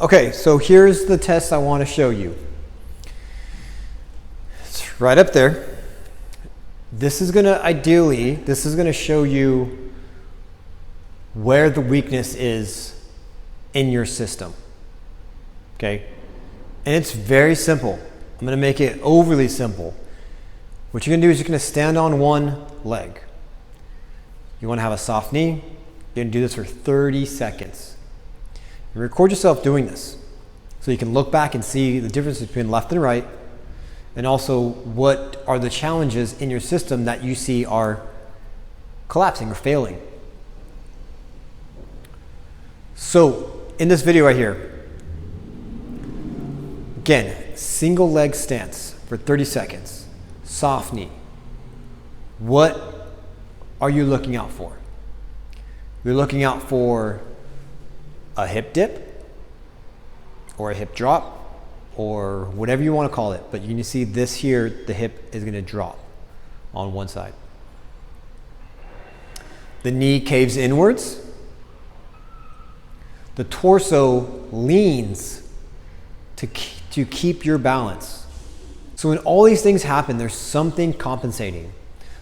Okay, so here's the test I want to show you. It's right up there. This is going to show you where the weakness is in your system. Okay? And it's very simple. I'm going to make it overly simple. What you're going to do is you're going to stand on one leg. You want to have a soft knee. You're going to do this for 30 seconds. And record yourself doing this so you can look back and see the difference between left and right, and also what are the challenges in your system that you see are collapsing or failing. So in this video right here, again, single leg stance for 30 seconds, soft knee. What are you looking out for? You're looking out for a hip dip or a hip drop or whatever you want to call it, but you can see this here, the hip is going to drop on one side. The knee caves inwards. The torso leans to keep your balance. So when all these things happen, there's something compensating.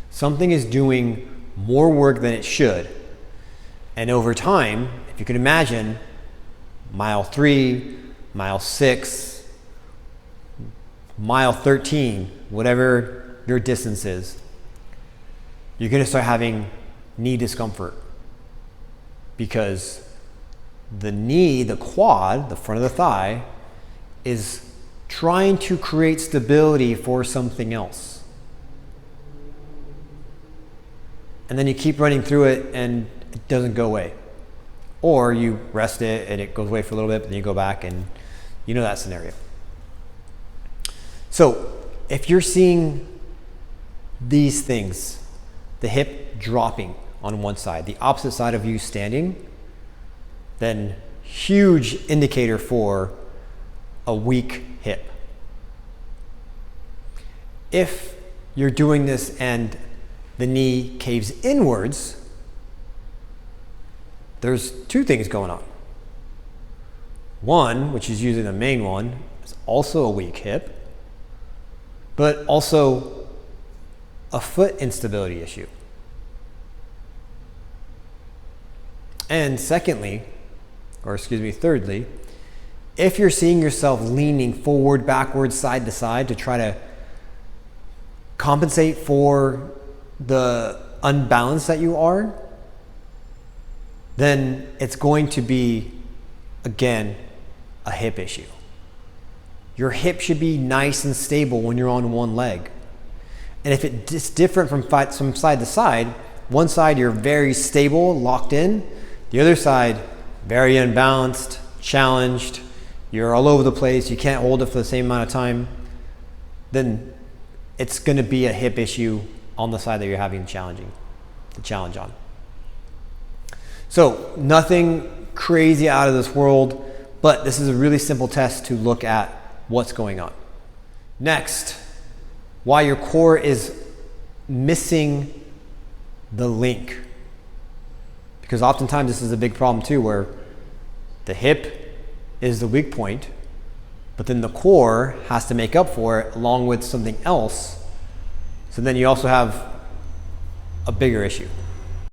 Something is doing more work than it should. And over time, if you can imagine, mile 3, mile 6, mile 13, whatever your distance is, you're going to start having knee discomfort because the knee, the quad, the front of the thigh, is trying to create stability for something else. And then you keep running through it and it doesn't go away. Or you rest it and it goes away for a little bit, but then you go back, and you know that scenario. So if you're seeing these things, the hip dropping on one side, the opposite side of you standing, then huge indicator for a weak hip. If you're doing this and the knee caves inwards, there's two things going on. One, which is usually the main one, is also a weak hip, but also a foot instability issue. And thirdly, if you're seeing yourself leaning forward, backwards, side to side to try to compensate for the unbalance that you are, then it's going to be, again, a hip issue. Your hip should be nice and stable when you're on one leg. And if it's different from side to side, one side you're very stable, locked in, the other side very unbalanced, challenged, you're all over the place, you can't hold it for the same amount of time, then it's going to be a hip issue on the side that you're having the challenge on. So nothing crazy out of this world, but this is a really simple test to look at what's going on. Next, why your core is missing the link. Because oftentimes this is a big problem too, where the hip is the weak point, but then the core has to make up for it along with something else. So then you also have a bigger issue.